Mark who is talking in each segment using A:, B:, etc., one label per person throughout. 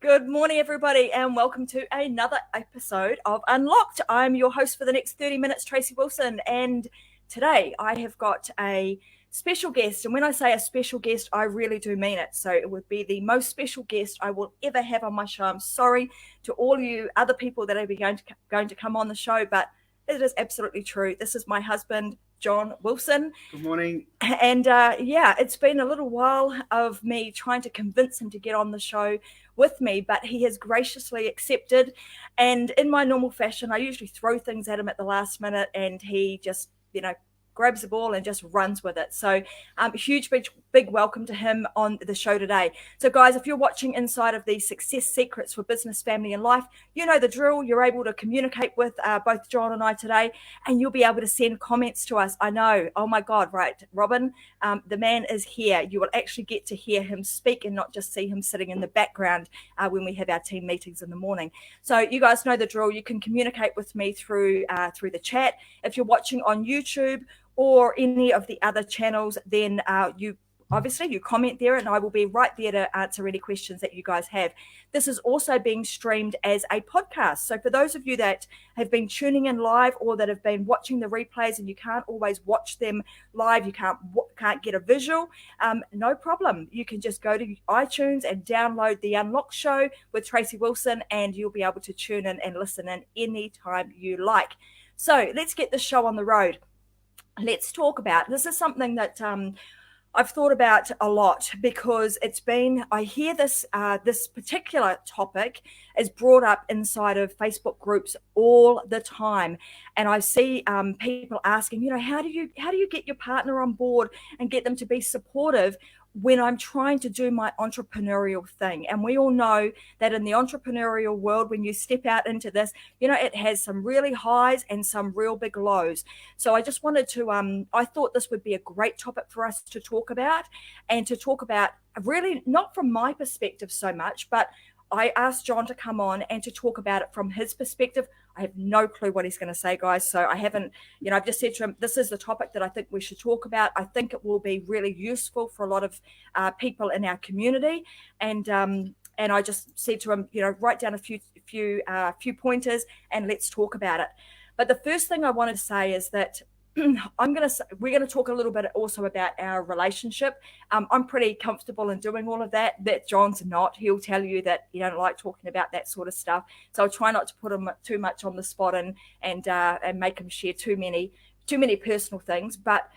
A: Good morning, everybody, and welcome to another episode of Unlocked. I'm your host for the next 30 minutes, Tracy Wilson, and today I have got a special guest. And when I say a special guest, I really do mean it. So it would be the most special guest I will ever have on my show. I'm sorry to all you other people that are going to come on the show, but it is absolutely true. This is my husband, John Wilson.
B: Good morning.
A: And it's been a little while of me trying to convince him to get on the show with me, but he has graciously accepted. And in my normal fashion, I usually throw things at him at the last minute, and he just, grabs the ball and just runs with it. So huge, big welcome to him on the show today. So guys, if you're watching inside of the Success Secrets for Business, Family and Life, you know the drill. You're able to communicate with both John and I today, and you'll be able to send comments to us. I know, oh my God, right, Robin, the man is here. You will actually get to hear him speak and not just see him sitting in the background when we have our team meetings in the morning. So you guys know the drill. You can communicate with me through the chat. If you're watching on YouTube or any of the other channels, then you comment there, and I will be right there to answer any questions that you guys have. This is also being streamed as a podcast. So for those of you that have been tuning in live or that have been watching the replays and you can't always watch them live, you can't get a visual, no problem. You can just go to iTunes and download the Unlocked Show with Tracy Wilson, and you'll be able to tune in and listen in anytime you like. So let's get the show on the road. Let's talk about, this is something that I've thought about a lot, because I hear this particular topic is brought up inside of Facebook groups all the time. And I see people asking, how do you get your partner on board and get them to be supportive when I'm trying to do my entrepreneurial thing? And we all know that in the entrepreneurial world, when you step out into this, it has some really highs and some real big lows. So I just wanted to, I thought this would be a great topic for us to talk about, and to talk about really not from my perspective so much, but I asked John to come on and to talk about it from his perspective. I have no clue what he's going to say, guys. So I haven't, I've just said to him, this is the topic that I think we should talk about. I think it will be really useful for a lot of people in our community. And I just said to him, write down a few pointers and let's talk about it. But the first thing I wanted to say is that we're going to talk a little bit also about our relationship. I'm pretty comfortable in doing all of that John's not. He'll tell you that he don't like talking about that sort of stuff. So I'll try not to put him too much on the spot and make him share too many personal things. But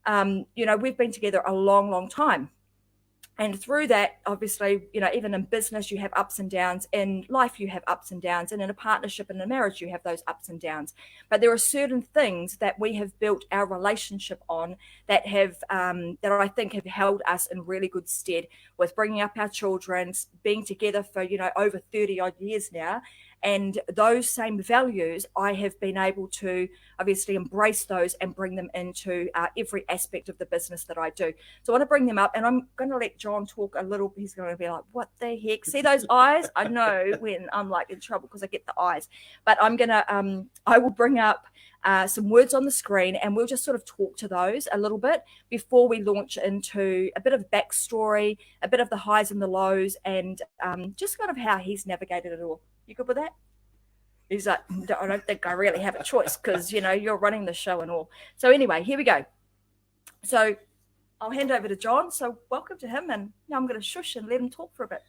A: we've been together a long, long time. And through that, obviously, even in business, you have ups and downs. In life, you have ups and downs. And in a partnership and a marriage, you have those ups and downs. But there are certain things that we have built our relationship on that I think have held us in really good stead, with bringing up our children, being together for, over 30 odd years now. And those same values, I have been able to obviously embrace those and bring them into every aspect of the business that I do. So I want to bring them up, and I'm going to let John talk a little. He's going to be like, what the heck? See those eyes? I know when I'm like in trouble because I get the eyes. But I will bring up some words on the screen, and we'll just sort of talk to those a little bit before we launch into a bit of backstory, a bit of the highs and the lows, and just kind of how he's navigated it all. You good with that? He's like, I don't think I really have a choice, because, you're running the show and all. So anyway, here we go. So I'll hand over to John. So welcome to him, and now I'm going to shush and let him talk for a bit.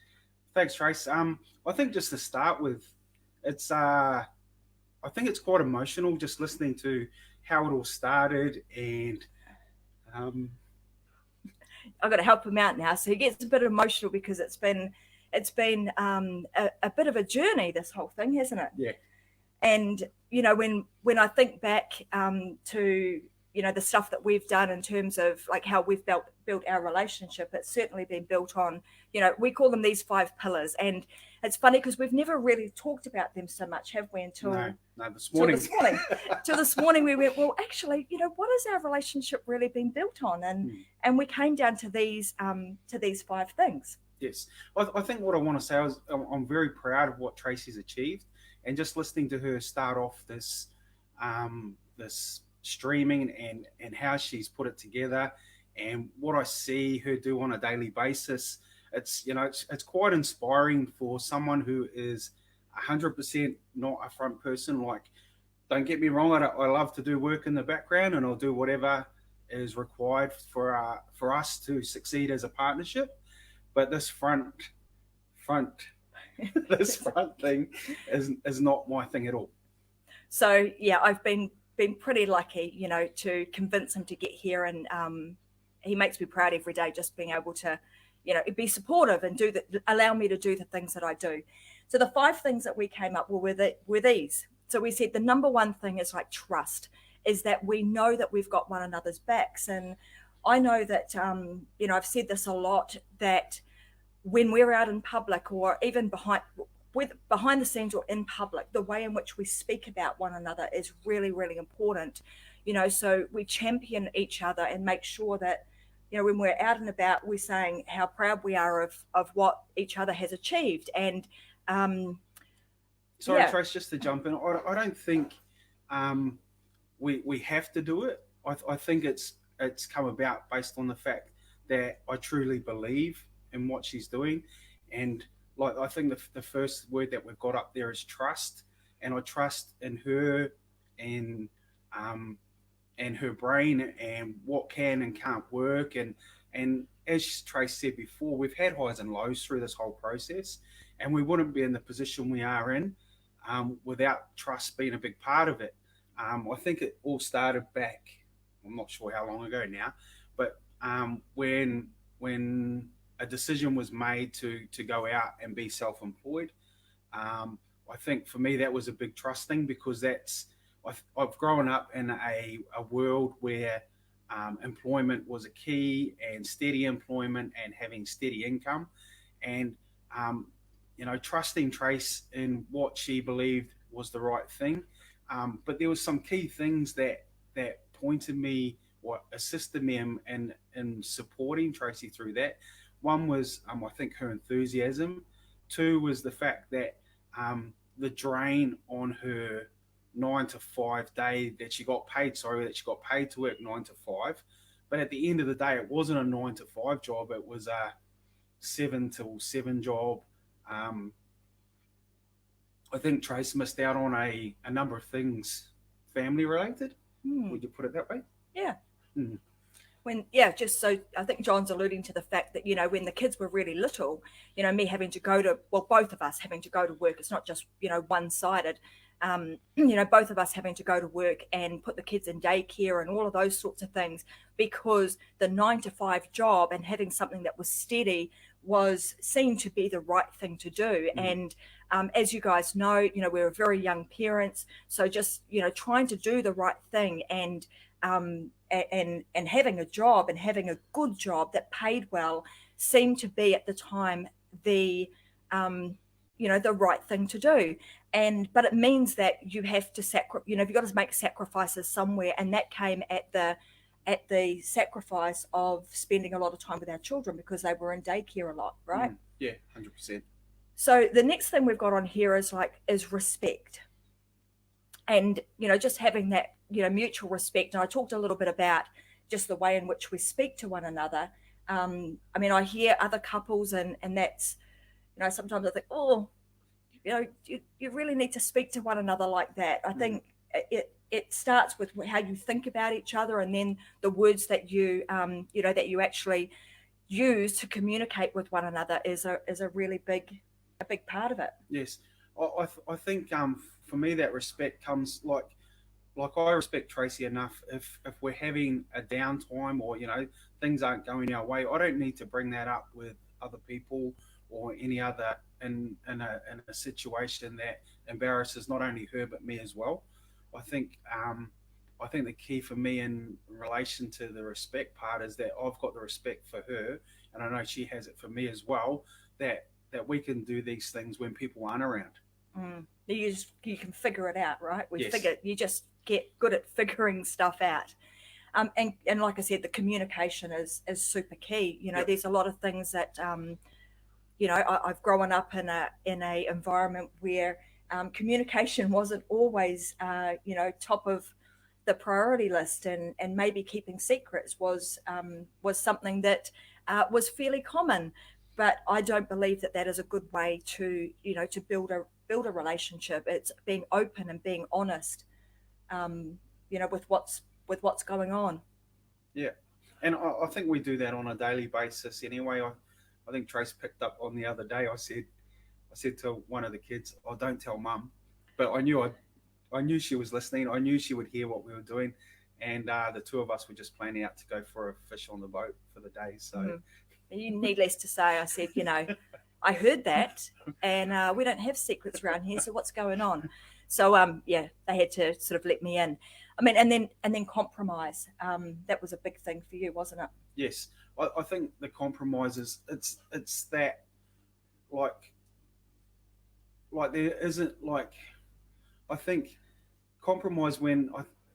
B: Thanks, Trace. I think just to start with, I think it's quite emotional just listening to how it all started, and
A: I've got to help him out now. So he gets a bit emotional because it's been a bit of a journey, this whole thing, hasn't it?
B: Yeah.
A: And when I think back to the stuff that we've done in terms of like how we've built our relationship, it's certainly been built on, we call them these 5 pillars. And it's funny because we've never really talked about them so much, have we? Until
B: this morning.
A: Till this morning we went, well, actually, what has our relationship really been built on? And we came down to these 5 things.
B: Yes. I think what I want to say is I'm very proud of what Tracy's achieved, and just listening to her start off this streaming and how she's put it together, and what I see her do on a daily basis. It's quite inspiring for someone who is 100% not a front person. Like, don't get me wrong, I love to do work in the background, and I'll do whatever is required for us to succeed as a partnership. But this front this front thing is not my thing at all.
A: So yeah, I've been pretty lucky, to convince him to get here, and he makes me proud every day just being able to, be supportive and allow me to do the things that I do. So the five things that we came up with were these. So we said the number one thing is like trust, is that we know that we've got one another's backs, and I know that I've said this a lot, that when we're out in public, or even behind the scenes or in public, the way in which we speak about one another is really, really important. So we champion each other and make sure that, when we're out and about, we're saying how proud we are of what each other has achieved. And um,
B: Sorry,
A: yeah.
B: Trace, just to jump in. I don't think um, we have to do it. I think it's come about based on the fact that I truly believe in what she's doing, and like I think the first word that we've got up there is trust, and I trust in her, and um, and her brain, and what can and can't work, and as Trace said before, we've had highs and lows through this whole process, and we wouldn't be in the position we are in without trust being a big part of it. I think it all started back. I'm not sure how long ago now, but when a decision was made to go out and be self-employed. Um, I think for me that was a big trust thing, because I've grown up in a world where employment was a key, and steady employment and having steady income, and um, trusting Trace in what she believed was the right thing. But there was some key things that pointed me or assisted me in supporting Tracy through that. One was, I think, her enthusiasm. Two was the fact that the drain on her 9 to 5 day that she got paid, sorry, that she got paid to work 9 to 5. But at the end of the day, it wasn't a 9 to 5 job, it was a 7 till 7 job. Um, I think Trace missed out on a number of things family related.
A: Hmm.
B: Would you put it that way?
A: Yeah.
B: Mm.
A: Just so I think John's alluding to the fact that, when the kids were really little, me having to go to, well, both of us having to go to work, it's not just, one sided, both of us having to go to work and put the kids in daycare and all of those sorts of things, because the 9 to 5 job and having something that was steady was seen to be the right thing to do.
B: Mm.
A: And as you guys know, we were very young parents. So just, trying to do the right thing, and having a job, and having a good job that paid well, seemed to be at the time the the right thing to do. But it means that you have to you've got to make sacrifices somewhere, and that came at the sacrifice of spending a lot of time with our children, because they were in daycare a lot, right?
B: Mm. Yeah, 100%.
A: So the next thing we've got on here is respect. And just having that mutual respect. And I talked a little bit about just the way in which we speak to one another. I hear other couples, and that's, sometimes I think, oh, you really need to speak to one another like that. I think it starts with how you think about each other, and then the words that that you actually use to communicate with one another is a really big part of it.
B: Yes, I think for me that respect comes like I respect Tracy enough. If we're having a downtime, or things aren't going our way, I don't need to bring that up with other people or any other in a situation that embarrasses not only her but me as well. I think I think the key for me in relation to the respect part is that I've got the respect for her, and I know she has it for me as well. That we can do these things when people aren't around.
A: You can figure it out, right?
B: Yes.
A: You just get good at figuring stuff out. And like I said, the communication is super key.
B: Yep.
A: There's a lot of things that I've grown up in a environment where communication wasn't always top of the priority list, and maybe keeping secrets was something that was fairly common. but I don't believe that that is a good way to, to build a relationship. It's being open and being honest, um, with what's going on.
B: Yeah, and I think we do that on a daily basis anyway. I think Trace picked up on the other day. I said to one of the kids, "Oh, don't tell mum," but I knew she was listening. I knew she would hear what we were doing, and the two of us were just planning out to go for a fish on the boat for the day. So,
A: Mm. Needless to say, I said, I heard that, and we don't have secrets around here. So what's going on? So yeah, they had to sort of let me in. I mean, and then compromise. That was a big thing for you, wasn't it?
B: yes, I think the compromises. It's that like there isn't like I think compromise when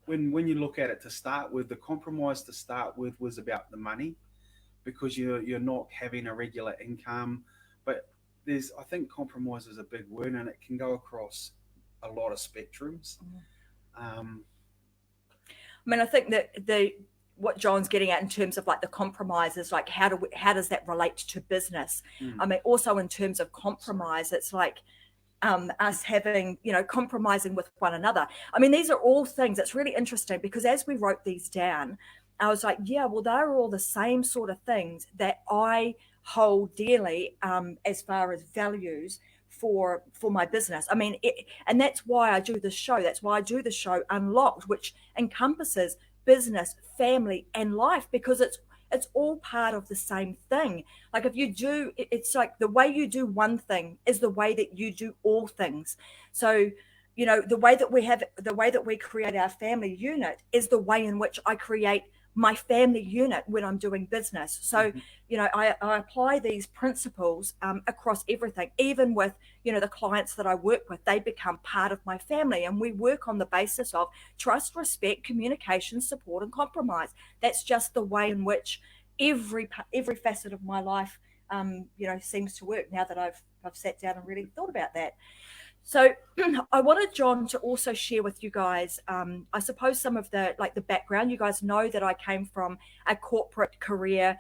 B: you look at it to start with, the compromise to start with was about the money because you're not having a regular income. But there's I think compromise is a big word and it can go across a lot of spectrums.
A: Mm.
B: Um,
A: I mean, I think that the what John's getting at in terms of like the compromises, like how does that relate to business?
B: mm,
A: I mean, also in terms of
B: sorry.
A: compromise, it's like us having, compromising with one another. I mean, these are all things that's really interesting because as we wrote these down, I was like, yeah, well, they're all the same sort of things that I hold dearly, as far as values for my business. I mean, and that's why I do the show. That's why I do the show Unlocked, which encompasses business, family, and life because it's all part of the same thing. Like if you do, it's like the way you do one thing is the way that you do all things. So, the way that we create our family unit is the way in which I create my family unit when I'm doing business. So,
B: Mm-hmm.
A: I apply these principles, across everything, even with, the clients that I work with, they become part of my family and we work on the basis of trust, respect, communication, support, and compromise. That's just the way in which every facet of my life, seems to work now that I've sat down and really thought about that. So I wanted John to also share with you guys, I suppose, some of the background. You guys know that I came from a corporate career,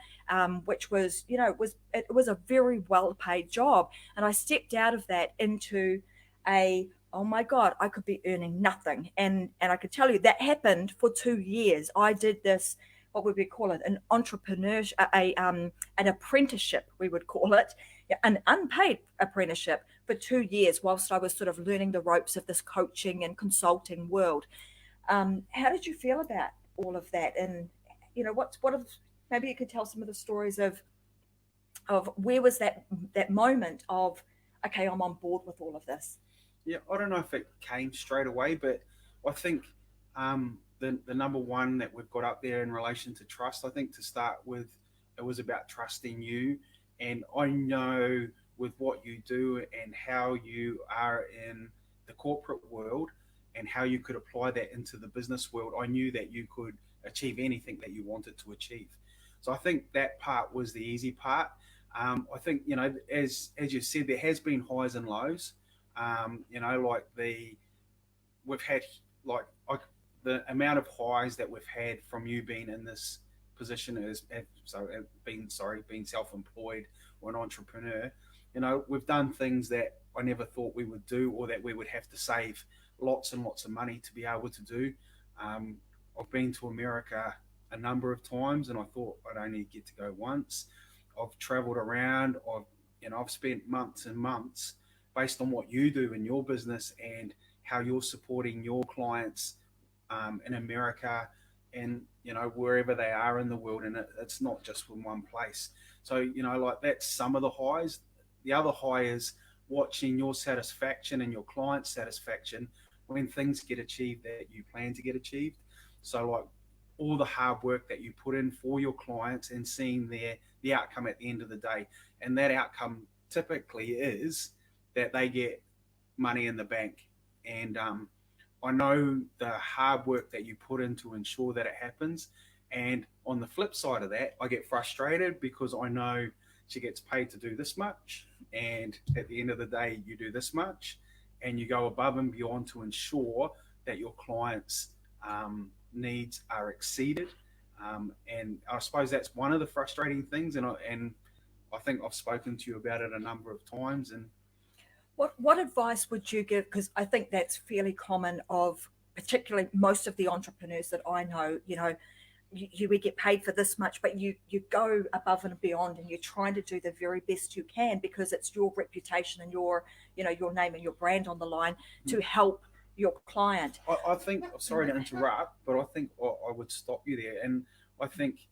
A: which was, it was a very well paid job, and I stepped out of that into a, oh my god, I could be earning nothing, and I could tell you that happened for 2 years. I did this. What would we call it? An entrepreneur, an apprenticeship, we would call it, an unpaid apprenticeship for 2 years whilst I was sort of learning the ropes of this coaching and consulting world. How did you feel about all of that? And what of maybe you could tell some of the stories of where was that moment of, okay, I'm on board with all of this.
B: Yeah, I don't know if it came straight away, but I think the number one that we've got up there in relation to trust, I think to start with, it was about trusting you. And I know with what you do and how you are in the corporate world and how you could apply that into the business world, I knew that you could achieve anything that you wanted to achieve. So I think that part was the easy part. I think as you said, there has been highs and lows. Like we've had like the amount of highs that we've had from you being in this position is being self-employed or an entrepreneur. We've done things that I never thought we would do or that we would have to save lots and lots of money to be able to do. um, I've been to America a number of times and I thought I'd only get to go once. I've traveled around. I've spent months and months based on what you do in your business and how you're supporting your clients in America and wherever they are in the world, and it's not just in one place. So like that's some of the highs. The other high is watching your satisfaction and your client's satisfaction when things get achieved that you plan to get achieved. So like all the hard work that you put in for your clients and seeing the outcome at the end of the day, and that outcome typically is that they get money in the bank. And I know the hard work that you put in to ensure that it happens. And on the flip side of that, I get frustrated because I know she gets paid to do this much. And at the end of the day, you do this much and you go above and beyond to ensure that your clients' needs are exceeded. And I suppose that's one of the frustrating things. And I think I've spoken to you about it a number of times, and
A: What advice would you give? Because I think that's fairly common of particularly most of the entrepreneurs that I know. We get paid for this much, but you go above and beyond, and you're trying to do the very best you can because it's your reputation and your name and your brand on the line to help your client.
B: I think, sorry to interrupt, but I think I would stop you there, and I think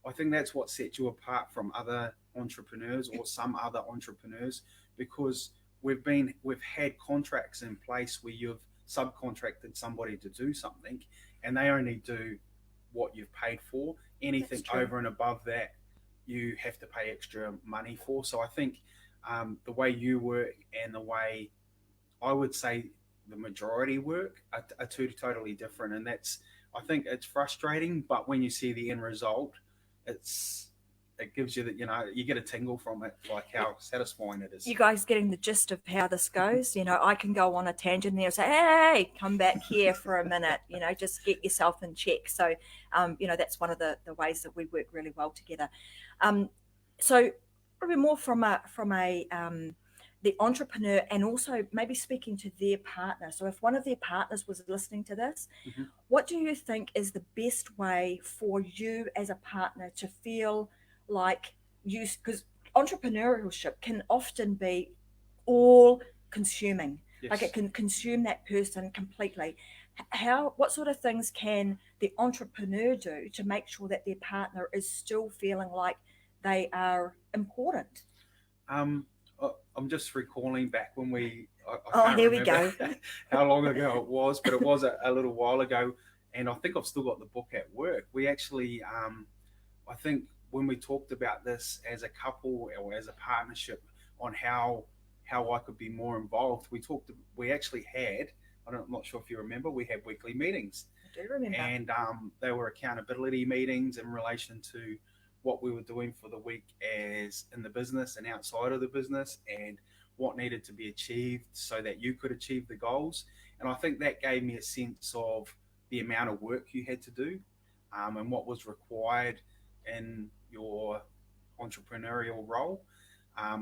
B: I think that's what sets you apart from other entrepreneurs or some other entrepreneurs, because we've had contracts in place where you've subcontracted somebody to do something, and they only do what you've paid for.
A: That's
B: Anything
A: true.
B: over and above that, you have to pay extra money for. So I think the way you work and the way I would say the majority work are two totally different, and that's I think it's frustrating. But when you see the end result, it's it gives you that you get a tingle from it, like how satisfying it is.
A: You guys getting the gist of how this goes? I can go on a tangent there and say, hey, come back here for a minute, just get yourself in check. So, that's one of the ways that we work really well together. Um, so probably more from the entrepreneur, and also maybe speaking to their partner. So if one of their partners was listening to this,
B: Mhm.
A: what do you think is the best way for you as a partner to feel like you, because entrepreneurship can often be all consuming, like it
B: Yes.
A: can consume that person completely. What sort of things can the entrepreneur do to make sure that their partner is still feeling like they are important?
B: Um, I'm just recalling back when I
A: Oh,
B: can't
A: there we
B: remember
A: go.
B: how long ago it was, but it was a little while ago. And I think I've still got the book at work. We actually, I think when we talked about this as a couple or as a partnership on how I could be more involved, we actually had, I'm not sure if you remember, we had weekly meetings,
A: I do remember.
B: and they were accountability meetings in relation to what we were doing for the week as in the business and outside of the business, and what needed to be achieved so that you could achieve the goals. And I think that gave me a sense of the amount of work you had to do, and what was required in your entrepreneurial role.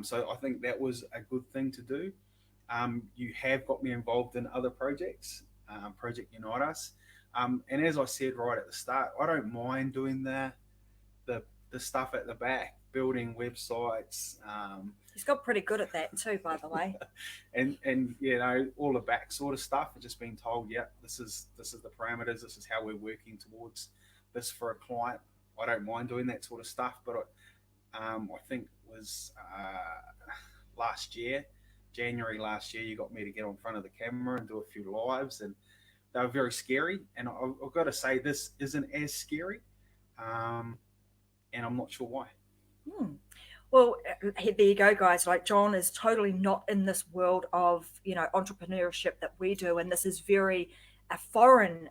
B: So I think that was a good thing to do. You have got me involved in other projects, Project Unite Us. And as I said right at the start, I don't mind doing the, the stuff at the back, building websites,
A: He's got pretty good at that too, by the way.
B: and all the back sort of stuff. I've just been told, yeah, this is the parameters. This is how we're working towards this for a client. I don't mind doing that sort of stuff, but I think it was last year, January last year, you got me to get on front of the camera and do a few lives, and they were very scary. And I've got to say, this isn't as scary, um, and I'm not sure why.
A: Hmm. Well, there you go, guys. Like John is totally not in this world of entrepreneurship that we do, and this is very a foreign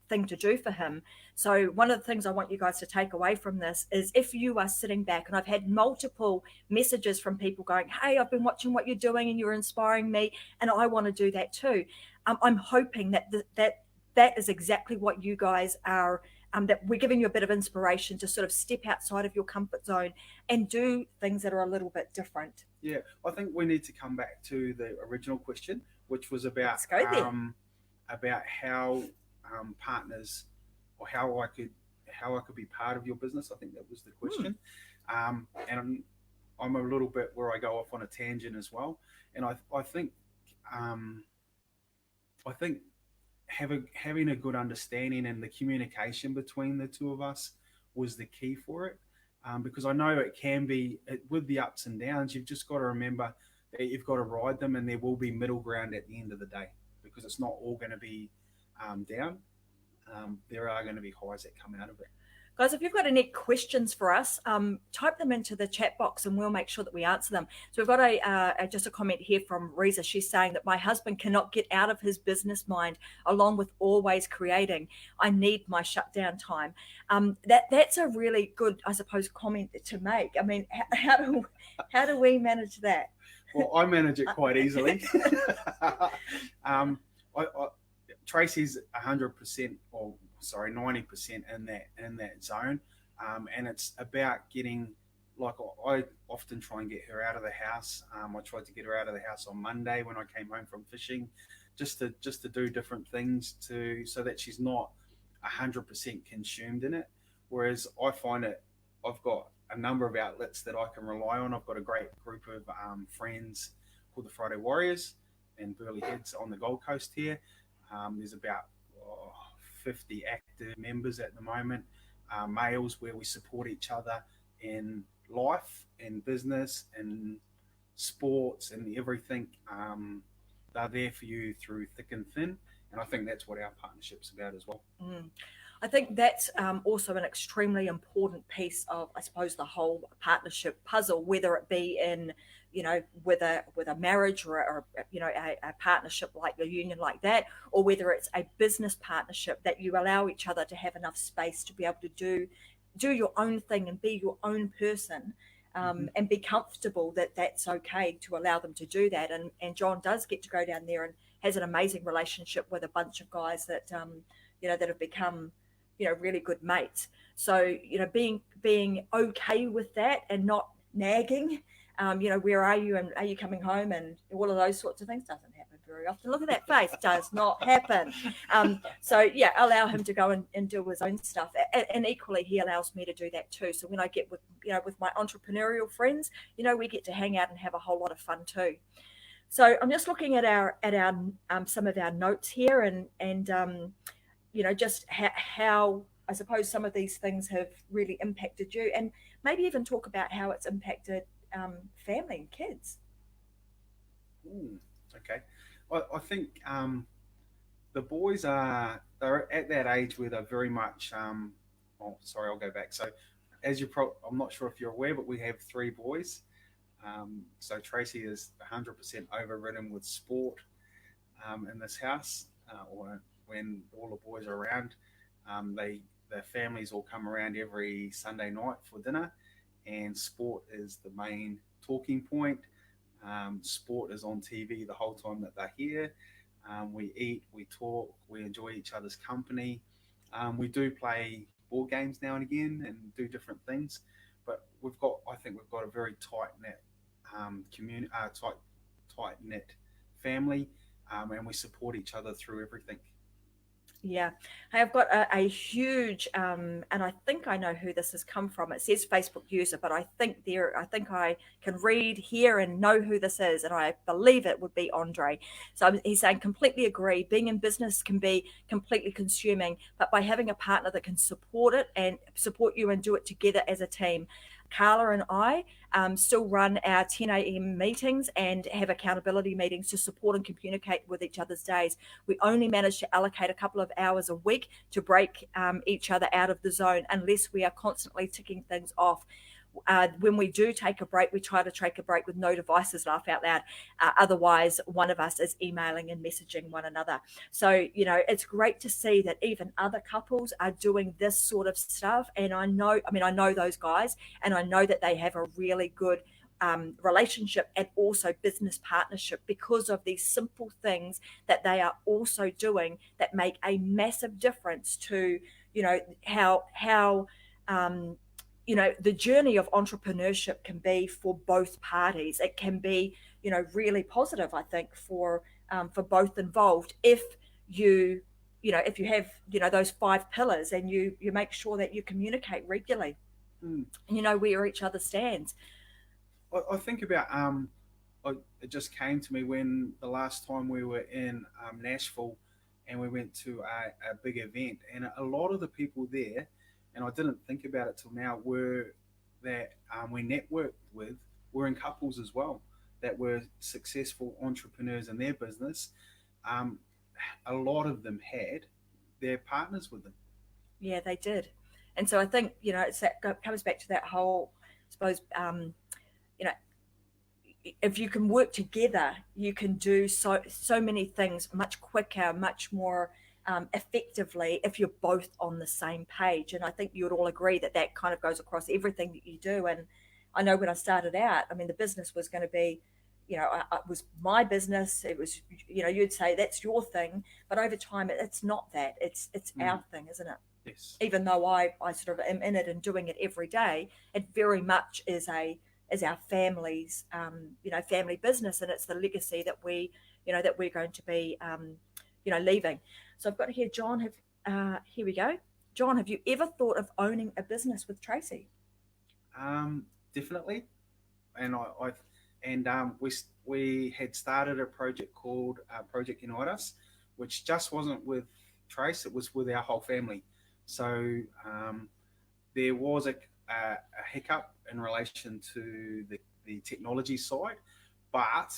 A: thing to do for him. So one of the things I want you guys to take away from this is if you are sitting back, and I've had multiple messages from people going, "Hey, I've been watching what you're doing, and you're inspiring me, and I want to do that too." I'm hoping that is exactly what you guys are. That we're giving you a bit of inspiration to sort of step outside of your comfort zone and do things that are a little bit different.
B: Yeah, I think we need to come back to the original question, which was
A: Let's go there.
B: about how partners, or how I could be part of your business. I think that was the
A: Hmm.
B: question, and I'm a little bit where I go off on a tangent as well, and um, I think having a good understanding and the communication between the two of us was the key for it. Because I know it can be with the ups and downs. You've just got to remember that you've got to ride them, and there will be middle ground at the end of the day, because it's not all going to be down. There are going to be highs that come out of it.
A: Guys, if you've got any questions for us, type them into the chat box and we'll make sure that we answer them. So we've got just a comment here from Reza. She's saying that my husband cannot get out of his business mind, along with always creating. I need my shutdown time. That's a really good, I suppose, comment to make. I mean, how do we manage that?
B: Well, I manage it quite easily. um, I, Tracy's 100%, or sorry, 90% in that zone, and it's about getting like I often try and get her out of the house. I tried to get her out of the house on Monday when I came home from fishing, just to do different things to so that she's not 100% consumed in it. Whereas I find it, I've got a number of outlets that I can rely on. I've got a great group of friends called the Friday Warriors and Burley Heads on the Gold Coast here. There's about 50 active members at the moment, males, where we support each other in life and business and sports and everything. They're there for you through thick and thin. And I think that's what our partnership's about as well.
A: Mm. I think that's also an extremely important piece of, I suppose, the whole partnership puzzle, whether it be in, with a marriage or a partnership like a union like that, or whether it's a business partnership that you allow each other to have enough space to be able to do your own thing and be your own person.
B: Mm-hmm.
A: And be comfortable that that's okay to allow them to do that. And John does get to go down there and has an amazing relationship with a bunch of guys that that have become really good mates. So being okay with that and not nagging. Where are you and are you coming home and all of those sorts of things doesn't happen very often. Look at that face, does not happen. So yeah, allow him to go and do his own stuff, and equally he allows me to do that too. So when I get with my entrepreneurial friends, we get to hang out and have a whole lot of fun too. So I'm just looking at our some of our notes here, and just how I suppose some of these things have really impacted you, and maybe even talk about how it's impacted family and kids.
B: Ooh, okay. I think the boys they're at that age where they're very much. Oh, sorry, I'll go back. So, I'm not sure if you're aware, but we have three boys. So Tracy is 100% overridden with sport in this house, or when all the boys are around. Their families all come around every Sunday night for dinner, and sport is the main talking point. Sport is on TV the whole time that they're here. We eat, we talk, we enjoy each other's company. We do play board games now and again and do different things, but I think we've got a very tight knit community, tight knit family, and we support each other through everything.
A: Yeah, hey, I've got a huge, and I think I know who this has come from. It says Facebook user, but I think I can read, hear, and know who this is, and I believe it would be Andre. So he's saying completely agree. Being in business can be completely consuming, but by having a partner that can support it and support you and do it together as a team. Carla and I still run our 10 a.m. meetings and have accountability meetings to support and communicate with each other's days. We only manage to allocate a couple of hours a week to break each other out of the zone unless we are constantly ticking things off. When we do take a break, we try to take a break with no devices, laugh out loud. Otherwise, one of us is emailing and messaging one another. So, it's great to see that even other couples are doing this sort of stuff. And I know those guys, and I know that they have a really good relationship and also business partnership because of these simple things that they are also doing that make a massive difference to, how the journey of entrepreneurship can be for both parties. It can be, really positive, I think, for both involved if you, if you have, those five pillars and you make sure that you communicate regularly
B: Mm.
A: and you know where each other stands.
B: I think about it just came to me when the last time we were in Nashville and we went to a big event, and a lot of the people there, and I didn't think about it till now, were that we networked with were in couples as well that were successful entrepreneurs in their business. Um, a lot of them had their partners with them.
A: Yeah, they did. And so I think, comes back to that whole, I suppose, you know, if you can work together, you can do so many things much quicker, much more effectively if you're both on the same page. And I think you would all agree that that kind of goes across everything that you do. And I know when I started out, I mean, the business was going to be, it was my business. It was, you'd say that's your thing, but over time, it's not that. It's
B: Mm.
A: our thing, isn't it?
B: Yes.
A: Even though I sort of am in it and doing it every day, it very much is our family's family business, and it's the legacy that we're going to be leaving. So I've got here, John. Have Here we go. John, have you ever thought of owning a business with Tracy?
B: Um, Definitely. And I and we had started a project called Project Unite Us, which just wasn't with Trace; it was with our whole family. So there was a hiccup in relation to the technology side, but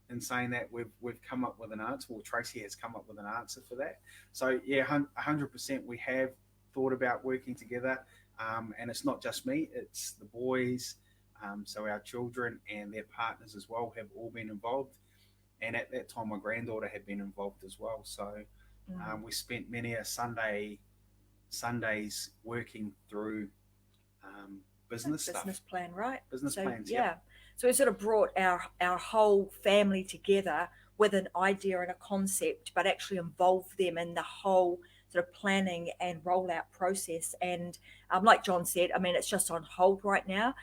B: in saying that, we've come up with an answer. Well, Tracy has come up with an answer for that. So yeah, 100% we have thought about working together, and it's not just me; it's the boys. So our children and their partners as well have all been involved, and at that time my granddaughter had been involved as well. So
A: Mm.
B: we spent many a Sundays working through um, business
A: Business
B: stuff,
A: plan, right?
B: business
A: So
B: plans. Yep.
A: yeah, so we sort of brought our whole family together with an idea and a concept, but actually involved them in the whole sort of planning and rollout process. And like John said, I mean, it's just on hold right now.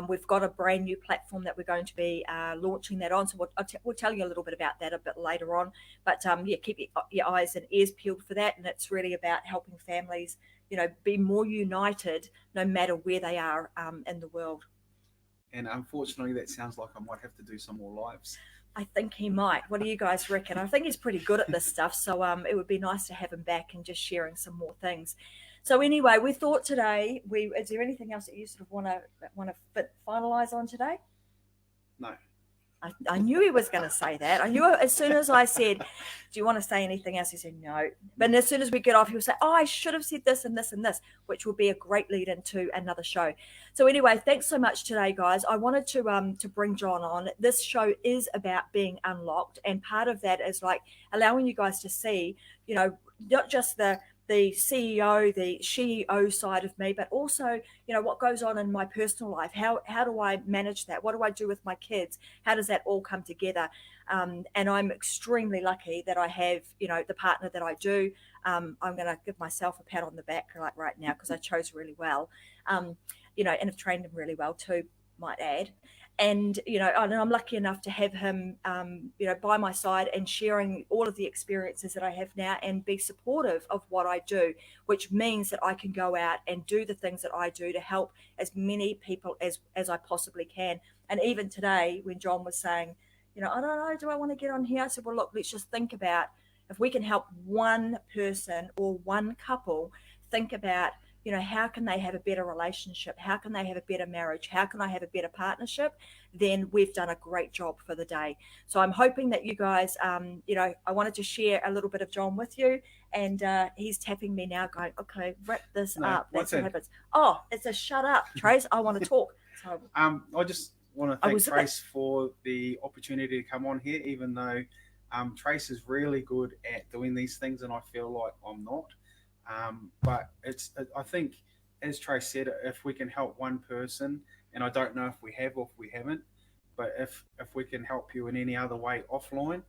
A: We've got a brand new platform that we're going to be launching that on, so we'll tell you a little bit about that a bit later on. But yeah, keep your eyes and ears peeled for that, and it's really about helping families, be more united no matter where they are in the world.
B: And unfortunately, that sounds like I might have to do some more lives.
A: I think he might. What do you guys reckon? I think he's pretty good at this stuff, so it would be nice to have him back and just sharing some more things. So anyway, we thought today. Is there anything else that you sort of want to finalize on today?
B: No.
A: I knew he was going to say that. I knew as soon as I said, "Do you want to say anything else?" He said, "No." But as soon as we get off, he'll say, "Oh, I should have said this and this and this," which will be a great lead into another show. So anyway, thanks so much today, guys. I wanted to bring John on. This show is about being unlocked, and part of that is like allowing you guys to see, not just the CEO, the CEO side of me, but also, what goes on in my personal life. How do I manage that? What do I do with my kids? How does that all come together? And I'm extremely lucky that I have, the partner that I do. I'm going to give myself a pat on the back right now because I chose really well, and have trained him really well too, might add. And I'm lucky enough to have him, by my side and sharing all of the experiences that I have now and be supportive of what I do, which means that I can go out and do the things that I do to help as many people as I possibly can. And even today, when John was saying, I don't know, do I want to get on here? I said, well, look, let's just think about if we can help one person or one couple think about, how can they have a better relationship? How can they have a better marriage? How can I have a better partnership? Then we've done a great job for the day. So I'm hoping that you guys, I wanted to share a little bit of John with you, and he's tapping me now, going, "Okay, wrap this
B: No.
A: up." That's
B: What's
A: what
B: in?
A: happens. Oh, it's a shut up, Trace. I want to talk. So
B: I just want to
A: I
B: thank
A: was a bit.
B: Trace for the opportunity to come on here, even though Trace is really good at doing these things, and I feel like I'm not. But I think, as Trace said, if we can help one person, and I don't know if we have or if we haven't, but if we can help you in any other way offline,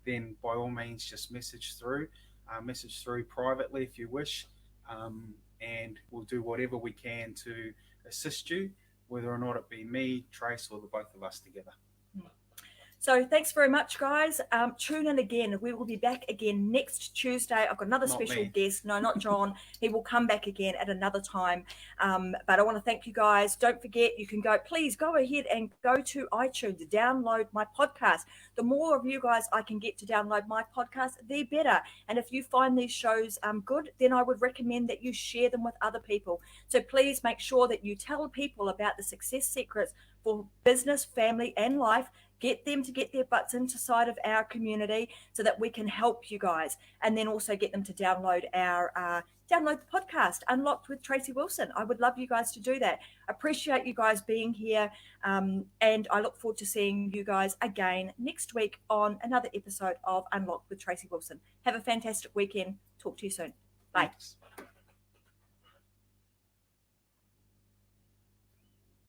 B: then by all means just message through privately if you wish, and we'll do whatever we can to assist you, whether or not it be me, Trace, or the both of us together.
A: So thanks very much, guys. Tune in again. We will be back again next Tuesday. I've got another
B: Not
A: special
B: me.
A: guest. No, not John. He will come back again at another time. But I want to thank you guys. Don't forget, you can please go ahead and go to iTunes, download my podcast. The more of you guys I can get to download my podcast, the better. And if you find these shows good, then I would recommend that you share them with other people. So please make sure that you tell people about the success secrets for business, family, and life. Get them to get their butts inside of our community so that we can help you guys, and then also get them to download the podcast Unlocked with Tracy Wilson. I would love you guys to do that. Appreciate you guys being here, and I look forward to seeing you guys again next week on another episode of Unlocked with Tracy Wilson. Have a fantastic weekend. Talk to you soon. Bye.
B: Thanks.